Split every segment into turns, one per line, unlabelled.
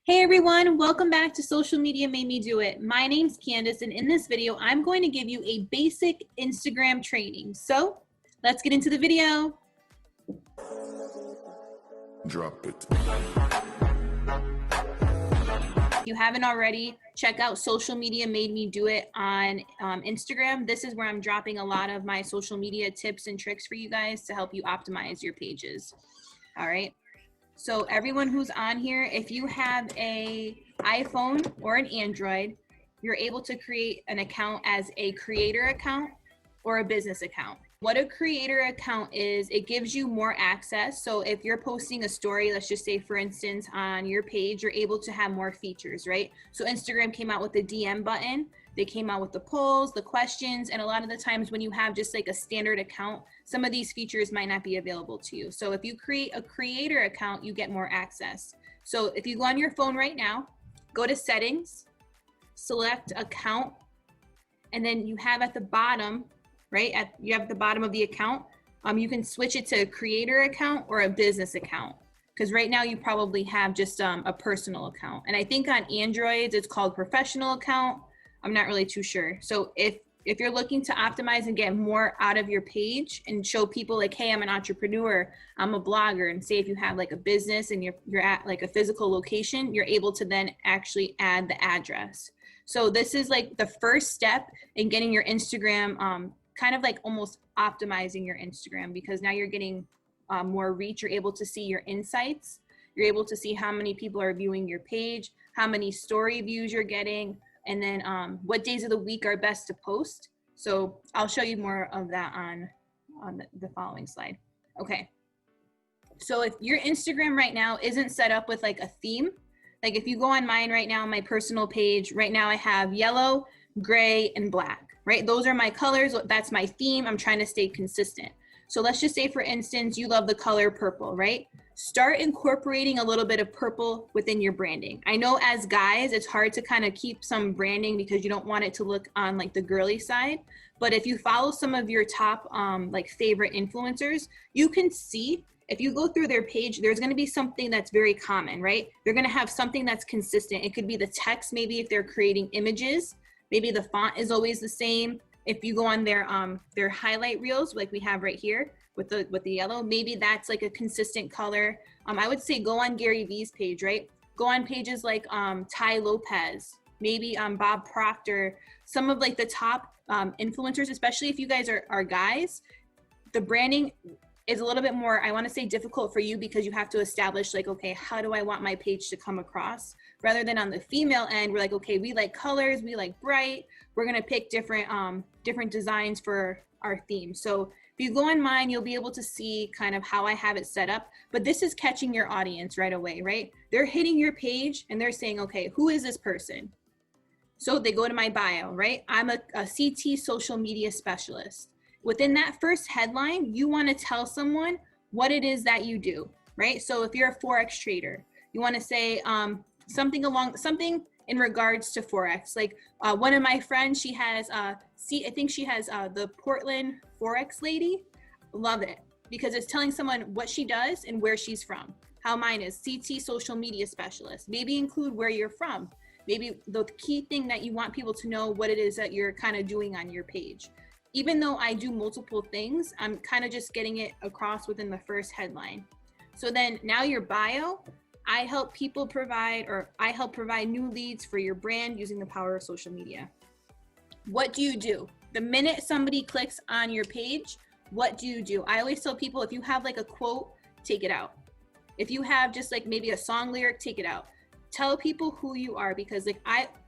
Hey everyone, welcome back to Social Media Made Me Do It. My name's Candace, and in this video, I'm going to give you a basic Instagram training. So let's get into the video.
Drop it.
If you haven't already, check out Social Media Made Me Do It on Instagram. This is where I'm dropping a lot of my social media tips and tricks for you guys to help you optimize your pages. All right. So everyone who's on here, if you have an iPhone or an Android, you're able to create an account as a creator account or a business account. What a creator account is, it gives you more access. So if you're posting a story, let's just say for instance on your page, you're able to have more features, right? So Instagram came out with the DM button. They came out with the polls, the questions, and a lot of the times when you have just like a standard account, some of these features might not be available to you. So if you create a creator account, you get more access. So if you go on your phone right now, go to settings, select account, and then you have at the bottom, right? You have at the bottom of the account, you can switch it to a creator account or a business account. Because right now you probably have just a personal account. And I think on Androids, it's called professional account. I'm not really too sure. So if you're looking to optimize and get more out of your page and show people like, hey, I'm an entrepreneur, I'm a blogger, and say if you have like a business and you're at like a physical location, you're able to then actually add the address. So this is like the first step in getting your Instagram kind of like almost optimizing your Instagram, because now you're getting more reach. You're able to see your insights. You're able to see how many people are viewing your page, how many story views you're getting, and then what days of the week are best to post. So I'll show you more of that on the following slide. Okay. So if your Instagram right now isn't set up with like a theme, like if you go on mine right now, my personal page, right now I have yellow, gray, and black, right? Those are my colors. That's my theme. I'm trying to stay consistent. So let's just say, for instance, you love the color purple, right? Start incorporating a little bit of purple within your branding. I know as guys, it's hard to kind of keep some branding because you don't want it to look on like the girly side. But if you follow some of your top like favorite influencers, you can see if you go through their page, there's going to be something that's very common, right? They're going to have something that's consistent. It could be the text, maybe if they're creating images, maybe the font is always the same. If you go on their highlight reels, like we have right here with the yellow, maybe that's like a consistent color. I would say go on Gary Vee's page, right? Go on pages like Tai Lopez, maybe Bob Proctor, some of like the top influencers, especially if you guys are guys. The branding is a little bit more, I want to say, difficult for you because you have to establish like, okay, how do I want my page to come across? Rather than on the female end, we're like, okay, we like colors, we like bright. We're going to pick different designs for our theme. So if you go on mine, you'll be able to see kind of how I have it set up, but this is catching your audience right away, right? They're hitting your page and they're saying, okay, who is this person? So they go to my bio, right? I'm a CT social media specialist. Within that first headline, you want to tell someone what it is that you do, right? So if you're a Forex trader, you want to say something in regards to Forex. Like one of my friends, she has, I think she has the Portland Forex lady. Love it because it's telling someone what she does and where she's from. How mine is CT social media specialist. Maybe include where you're from. Maybe the key thing that you want people to know what it is that you're kind of doing on your page. Even though I do multiple things, I'm kind of just getting it across within the first headline. So then now your bio, I help provide new leads for your brand using the power of social media. What do you do? The minute somebody clicks on your page, what do you do? I always tell people, if you have like a quote, take it out. If you have just like maybe a song lyric, take it out. Tell people who you are, because like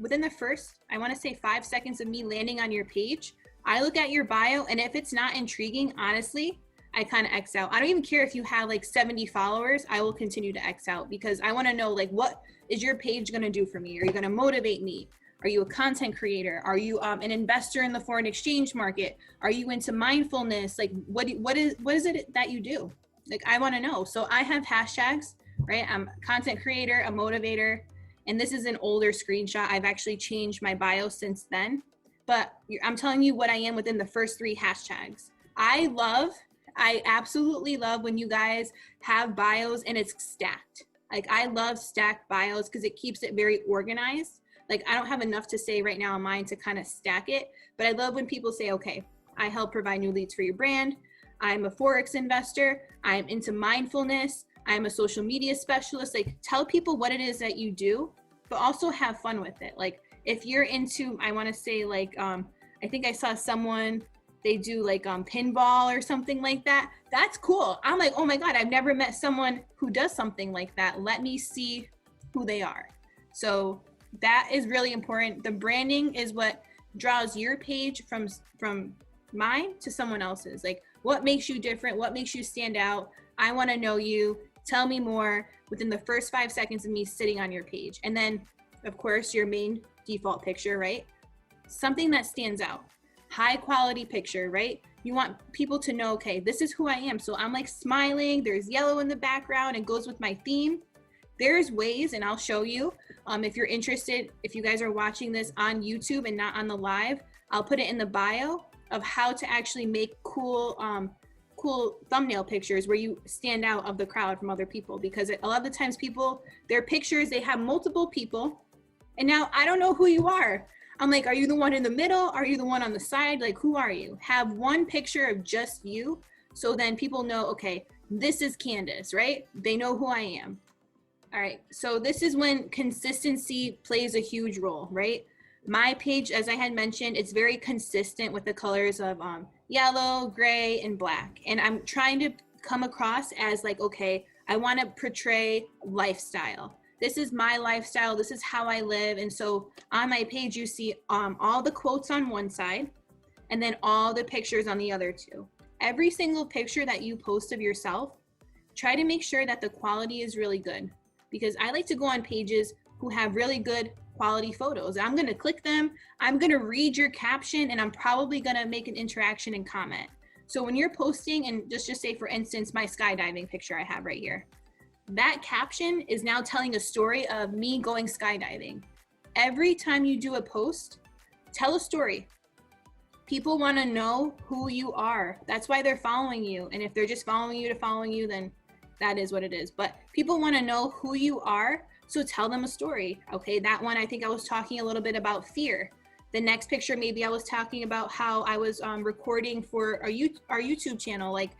within the first, I want to say 5 seconds of me landing on your page, I look at your bio, and if it's not intriguing, honestly, I kind of X out. I don't even care if you have like 70 followers, I will continue to X out because I want to know like, what is your page going to do for me? Are you going to motivate me? Are you a content creator? Are you an investor in the foreign exchange market? Are you into mindfulness? Like what is it that you do? Like I want to know. So I have hashtags, right? I'm a content creator, a motivator, and this is an older screenshot. I've actually changed my bio since then, but I'm telling you what I am within the first 3 hashtags. I absolutely love when you guys have bios and it's stacked. Like I love stacked bios because it keeps it very organized. Like I don't have enough to say right now on mine to kind of stack it, but I love when people say, okay, I help provide new leads for your brand. I'm a Forex investor. I'm into mindfulness. I'm a social media specialist. Like tell people what it is that you do, but also have fun with it. Like if you're into, I want to say like, I think I saw someone, they do like pinball or something like that. That's cool. I'm like, oh my God, I've never met someone who does something like that. Let me see who they are. So that is really important. The branding is what draws your page from mine to someone else's. Like what makes you different? What makes you stand out? I want to know you. Tell me more within the first 5 seconds of me sitting on your page. And then of course your main default picture, right? Something that stands out. High quality picture, right? You want people to know, okay, this is who I am. So I'm like smiling, there's yellow in the background, it goes with my theme. There's ways, and I'll show you if you're interested, if you guys are watching this on YouTube and not on the live, I'll put it in the bio of how to actually make cool thumbnail pictures where you stand out of the crowd from other people. Because a lot of the times people, their pictures, they have multiple people, and now I don't know who you are. I'm like, are you the one in the middle? Are you the one on the side? Like, who are you? Have one picture of just you. So then people know, okay, this is Candace, right? They know who I am. All right. So this is when consistency plays a huge role, right? My page, as I had mentioned, it's very consistent with the colors of yellow, gray, and black. And I'm trying to come across as like, okay, I want to portray lifestyle. This is my lifestyle. This is how I live. And so on my page, you see all the quotes on one side and then all the pictures on the other two. Every single picture that you post of yourself, try to make sure that the quality is really good, because I like to go on pages who have really good quality photos. I'm going to click them. I'm going to read your caption, and I'm probably going to make an interaction and comment. So when you're posting, and just say, for instance, my skydiving picture I have right here, that caption is now telling a story of me going skydiving. Every time you do a post, tell a story. People want to know who you are. That's why they're following you. And if they're just following you to following you, then that is what it is. But people want to know who you are. So tell them a story. Okay, that one, I think I was talking a little bit about fear. The next picture, maybe I was talking about how I was recording for our YouTube channel. Like,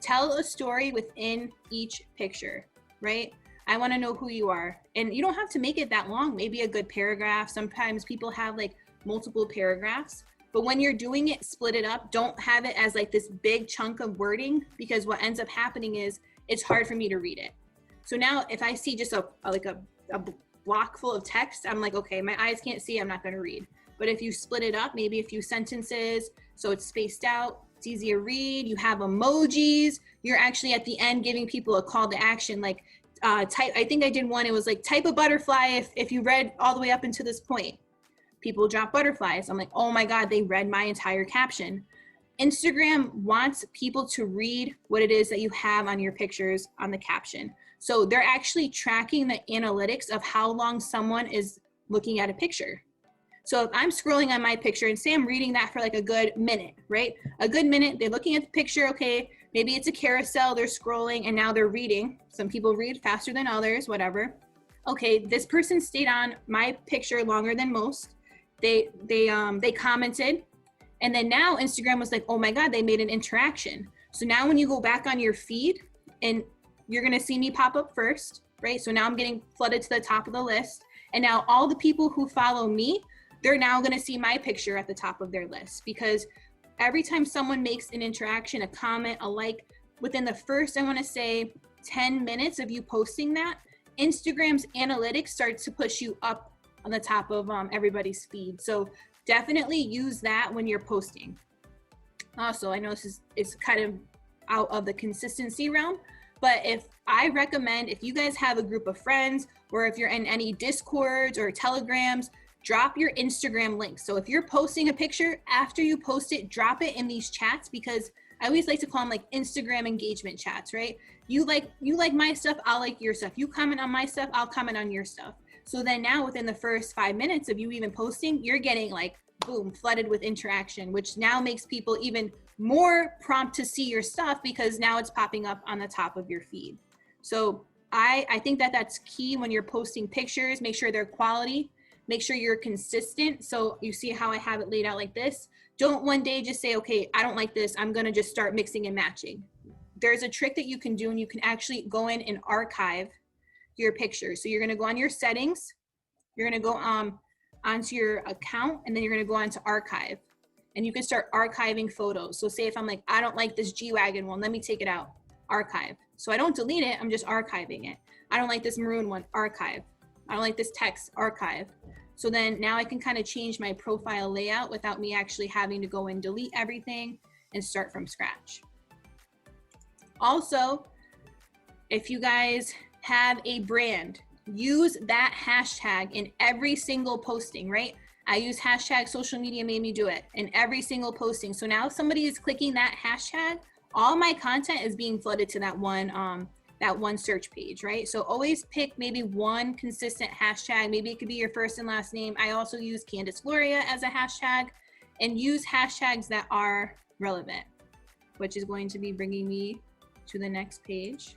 tell a story within each picture, right? I want to know who you are. And you don't have to make it that long. Maybe a good paragraph. Sometimes people have like multiple paragraphs. But when you're doing it, split it up. Don't have it as like this big chunk of wording, because what ends up happening is it's hard for me to read it. So now if I see just a block full of text, I'm like, okay, my eyes can't see, I'm not going to read. But if you split it up, maybe a few sentences, so it's spaced out, it's easy to read, you have emojis, you're actually at the end giving people a call to action, like type, I think I did one, it was like type a butterfly if you read all the way up until this point. People drop butterflies. I'm like, oh my God, they read my entire caption. Instagram wants people to read what it is that you have on your pictures on the caption. So they're actually tracking the analytics of how long someone is looking at a picture. So if I'm scrolling on my picture and say I'm reading that for like a good minute, right? A good minute, they're looking at the picture, okay, maybe it's a carousel, they're scrolling and now they're reading. Some people read faster than others, whatever. Okay, this person stayed on my picture longer than most. They commented, and then now Instagram was like, oh my God, they made an interaction. So now when you go back on your feed, and you're gonna see me pop up first, right? So now I'm getting flooded to the top of the list. And now all the people who follow me, they're now gonna see my picture at the top of their list, because every time someone makes an interaction, a comment, a like, within the first, I wanna say 10 minutes of you posting that, Instagram's analytics starts to push you up on the top of everybody's feed. So definitely use that when you're posting. Also, I know this is kind of out of the consistency realm, but if I recommend, if you guys have a group of friends, or if you're in any Discords or Telegrams, drop your Instagram links. So if you're posting a picture, after you post it, drop it in these chats, because I always like to call them like Instagram engagement chats, right? You like my stuff, I'll like your stuff. You comment on my stuff, I'll comment on your stuff. So then now within the first 5 minutes of you even posting, you're getting like, boom, flooded with interaction, which now makes people even more prompt to see your stuff, because now it's popping up on the top of your feed. So I think that that's key when you're posting pictures. Make sure they're quality, make sure you're consistent. So you see how I have it laid out like this. Don't one day just say, okay, I don't like this, I'm gonna just start mixing and matching. There's a trick that you can do, and you can actually go in and archive your pictures. So you're gonna go on your settings, you're gonna go onto your account, and then you're gonna go on to archive. And you can start archiving photos. So say if I'm like, I don't like this G-Wagon one, let me take it out, archive. So I don't delete it, I'm just archiving it. I don't like this maroon one, archive. I don't like this text, archive. So then now I can kind of change my profile layout without me actually having to go and delete everything and start from scratch. Also, if you guys have a brand, use that hashtag in every single posting, right? I use hashtag social media made me do it in every single posting. So now if somebody is clicking that hashtag, all my content is being flooded to that one search page, right? So always pick maybe one consistent hashtag. Maybe it could be your first and last name. I also use Candace Gloria as a hashtag, and use hashtags that are relevant, which is going to be bringing me to the next page,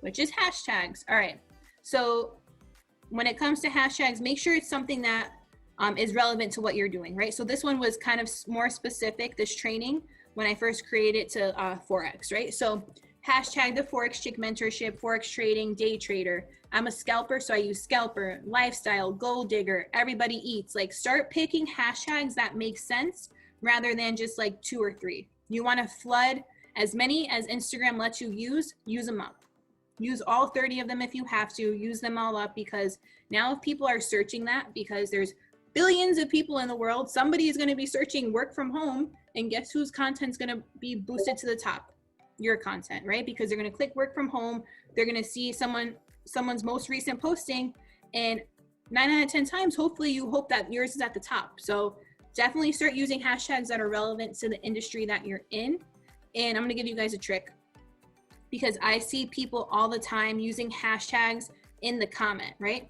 which is hashtags. All right. So when it comes to hashtags, make sure it's something that is relevant to what you're doing, right? So this one was kind of more specific, this training, when I first created it to Forex, right? So hashtag the Forex Chick mentorship, Forex trading, day trader. I'm a scalper, so I use scalper, lifestyle, gold digger, everybody eats. Like, start picking hashtags that make sense rather than just like 2 or 3. You want to flood as many as Instagram lets you use them up. Use all 30 of them if you have to, use them all up, because now if people are searching that, because there's billions of people in the world, somebody is going to be searching work from home, and guess whose content's going to be boosted to the top? Your content, right? Because they're going to click work from home, they're going to see someone's most recent posting, and 9 out of 10 times, hopefully you hope that yours is at the top. So definitely start using hashtags that are relevant to the industry that you're in. And I'm going to give you guys a trick, because I see people all the time using hashtags in the comment, right?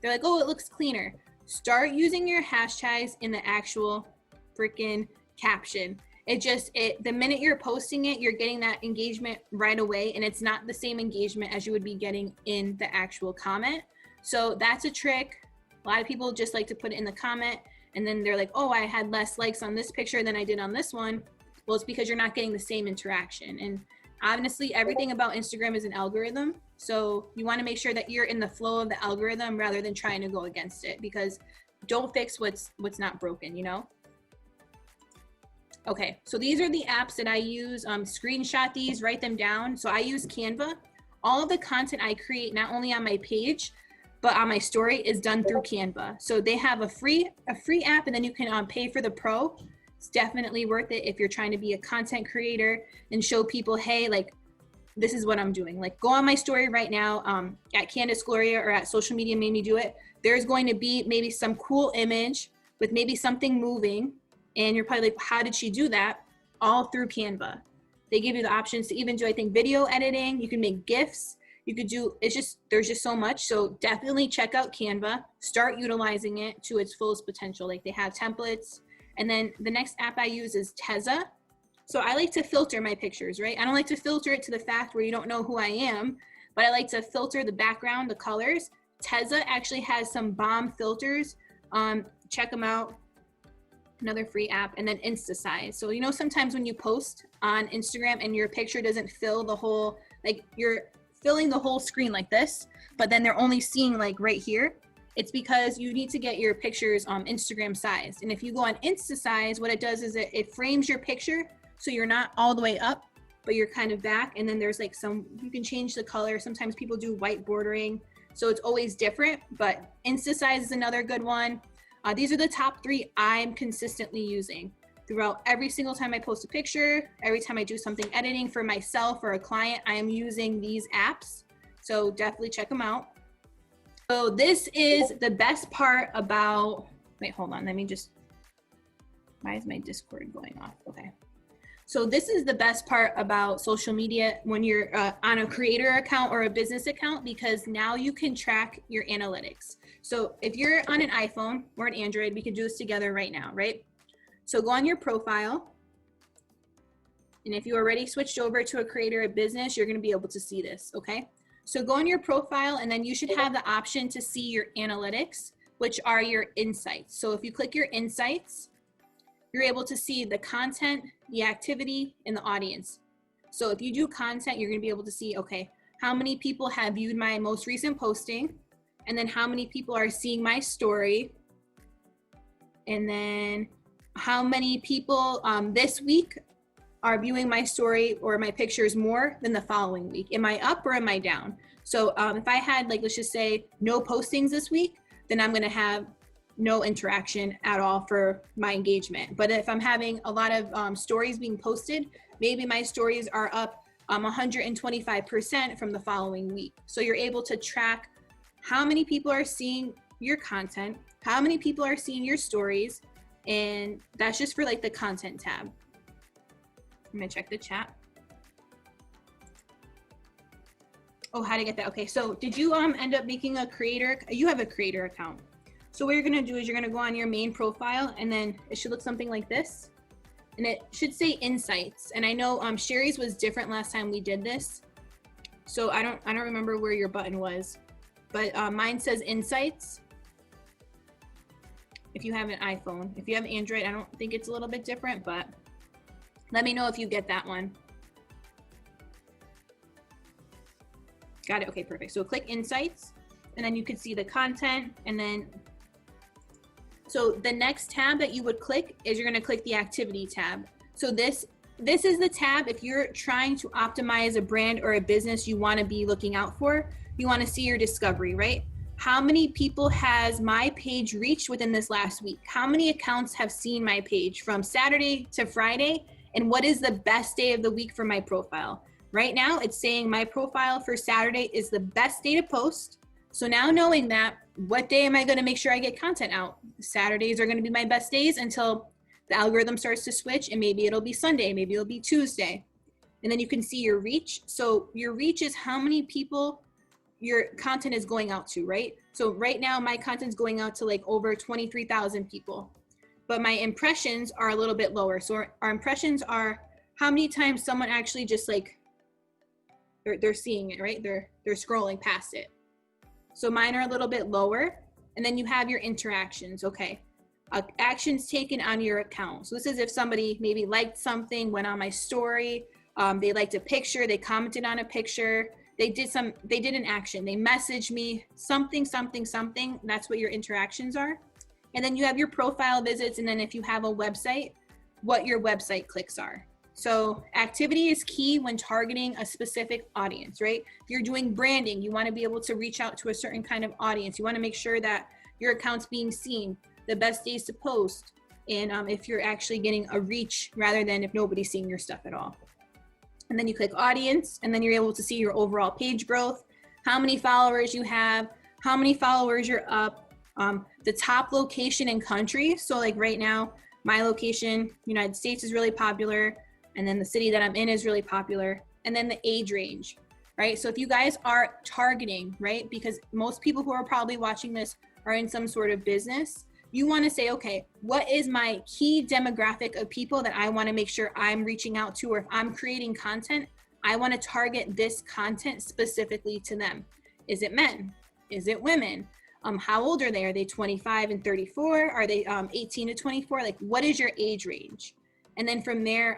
They're like, oh, it looks cleaner. Start using your hashtags in the actual freaking caption. The minute you're posting it, you're getting that engagement right away, and it's not the same engagement as you would be getting in the actual comment. So that's a trick. A lot of people just like to put it in the comment, and then they're like, oh, I had less likes on this picture than I did on this one. Well, it's because you're not getting the same interaction. And honestly, everything about Instagram is an algorithm. So you want to make sure that you're in the flow of the algorithm rather than trying to go against it, because don't fix what's not broken, you know? Okay, so these are the apps that I use. Screenshot these, write them down. So I use Canva. All of the content I create, not only on my page, but on my story, is done through Canva. So they have a free app, and then you can pay for the pro. It's definitely worth it if you're trying to be a content creator and show people, hey, like, this is what I'm doing. Like, go on my story right now at Candace Gloria or at Social Media Made Me Do It. There's going to be maybe some cool image with maybe something moving, and you're probably like, how did she do that? All through Canva. They give you the options to even do, I think, video editing. You can make GIFs. You could do, there's just so much. So definitely check out Canva. Start utilizing it to its fullest potential. Like, they have templates. And then the next app I use is Tezza. So I like to filter my pictures, right? I don't like to filter it to the fact where you don't know who I am, but I like to filter the background, the colors. Tezza actually has some bomb filters. Check them out. Another free app. And then InstaSize. So, you know, sometimes when you post on Instagram and your picture doesn't fill the whole, like, you're filling the whole screen like this, but then they're only seeing like right here. It's because you need to get your pictures Instagram sized. And if you go on InstaSize, what it does is it frames your picture so you're not all the way up, but you're kind of back. And then there's like you can change the color. Sometimes people do white bordering, so it's always different, but InstaSize is another good one. These are the top 3 I'm consistently using throughout every single time I post a picture, every time I do something editing for myself or a client, I am using these apps. So definitely check them out. So this is the best part about, wait, hold on. Let me just, why is my Discord going off? Okay. So this is the best part about social media when you're on a creator account or a business account, because now you can track your analytics. So if you're on an iPhone or an Android, we can do this together right now, right? So go on your profile. And if you already switched over to a creator or business, you're going to be able to see this, okay? So go in your profile and then you should have the option to see your analytics, which are your insights. So if you click your insights, you're able to see the content, the activity, and the audience. So if you do content, you're gonna be able to see, okay, how many people have viewed my most recent posting, and then how many people are seeing my story, and then how many people this week are viewing my story or my pictures more than the following week. Am I up or am I down? So if I had, like, let's just say no postings this week, then I'm gonna have no interaction at all for my engagement. But if I'm having a lot of stories being posted, maybe my stories are up 125% from the following week. So you're able to track how many people are seeing your content, how many people are seeing your stories, and that's just for like the content tab. I'm gonna check the chat. Oh, how to get that? Okay, so did you end up making a creator? You have a creator account. So what you're gonna do is you're gonna go on your main profile, and then it should look something like this. And it should say insights. And I know Sherry's was different last time we did this. So I don't remember where your button was, but mine says insights. If you have an iPhone, if you have Android, I don't think it's a little bit different, but let me know if you get that one. Got it, okay, perfect. So click insights, and then you can see the content, and then, so the next tab that you would click is you're gonna click the activity tab. So this is the tab if you're trying to optimize a brand or a business you wanna be looking out for. You wanna see your discovery, right? How many people has my page reached within this last week? How many accounts have seen my page from Saturday to Friday? And what is the best day of the week for my profile? Right now, it's saying my profile for Saturday is the best day to post. So now knowing that, what day am I gonna make sure I get content out? Saturdays are gonna be my best days until the algorithm starts to switch, and maybe it'll be Sunday, maybe it'll be Tuesday. And then you can see your reach. So your reach is how many people your content is going out to, right? So right now my content's going out to like over 23,000 people, but my impressions are a little bit lower. So our impressions are how many times someone actually just like, they're seeing it, right? They're scrolling past it. So mine are a little bit lower. And then you have your interactions, okay. Actions taken on your account. So this is if somebody maybe liked something, went on my story, they liked a picture, they commented on a picture, they did an action, they messaged me, something. That's what your interactions are. And then you have your profile visits, and then if you have a website, what your website clicks are. So activity is key when targeting a specific audience, right? If you're doing branding, you want to be able to reach out to a certain kind of audience. You want to make sure that your account's being seen, the best days to post, and if you're actually getting a reach rather than if nobody's seeing your stuff at all. And then you click audience, and then you're able to see your overall page growth, how many followers you have, how many followers you're up, the top location and country. So like right now, my location, United States, is really popular. And then the city that I'm in is really popular. And then the age range, right? So if you guys are targeting, right? Because most people who are probably watching this are in some sort of business. You want to say, okay, what is my key demographic of people that I want to make sure I'm reaching out to, or if I'm creating content, I want to target this content specifically to them. Is it men? Is it women? How old are they? Are they 25 and 34? Are they 18 to 24? Like, what is your age range? And then from there,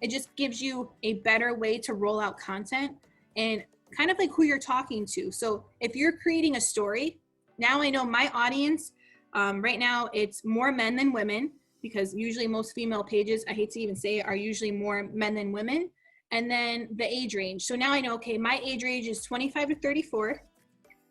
it just gives you a better way to roll out content and kind of like who you're talking to. So if you're creating a story, now I know my audience, right now it's more men than women, because usually most female pages, I hate to even say it, are usually more men than women. And then the age range. So now I know, okay, my age range is 25 to 34.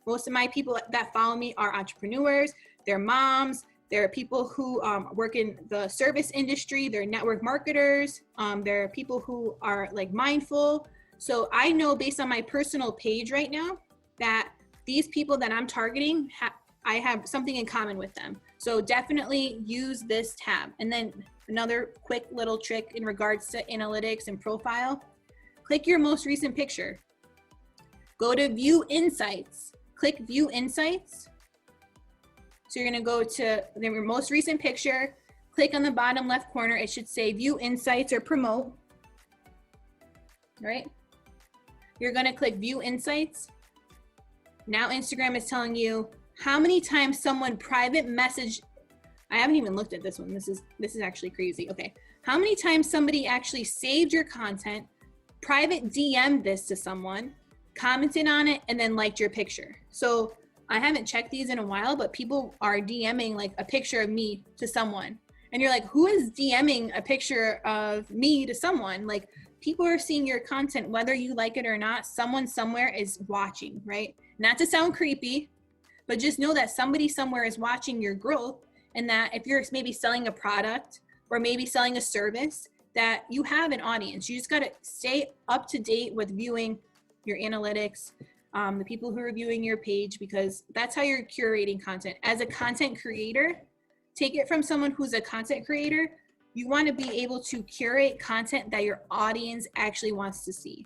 Most of my people that follow me are entrepreneurs, they're moms, they're people who work in the service industry, they're network marketers, they're people who are like mindful. So I know based on my personal page right now that these people that I'm targeting, I have something in common with them. So definitely use this tab. And then another quick little trick in regards to analytics and profile, click your most recent picture. Go to view insights, click view insights. So you're gonna go to your most recent picture, click on the bottom left corner, it should say view insights or promote, right? You're gonna click view insights, Now Instagram is telling you how many times someone private messaged. I haven't even looked at this one. This is actually crazy. Okay. How many times somebody actually saved your content, private DM'd this to someone, commented on it, and then liked your picture. So I haven't checked these in a while, but people are DMing like a picture of me to someone. And you're like, who is DMing a picture of me to someone? Like, people are seeing your content, whether you like it or not. Someone somewhere is watching, right? Not to sound creepy, but just know that somebody somewhere is watching your growth, and that if you're maybe selling a product or maybe selling a service, that you have an audience. You just got to stay up to date with viewing your analytics, the people who are viewing your page, because that's how you're curating content. As a content creator, take it from someone who's a content creator, you want to be able to curate content that your audience actually wants to see.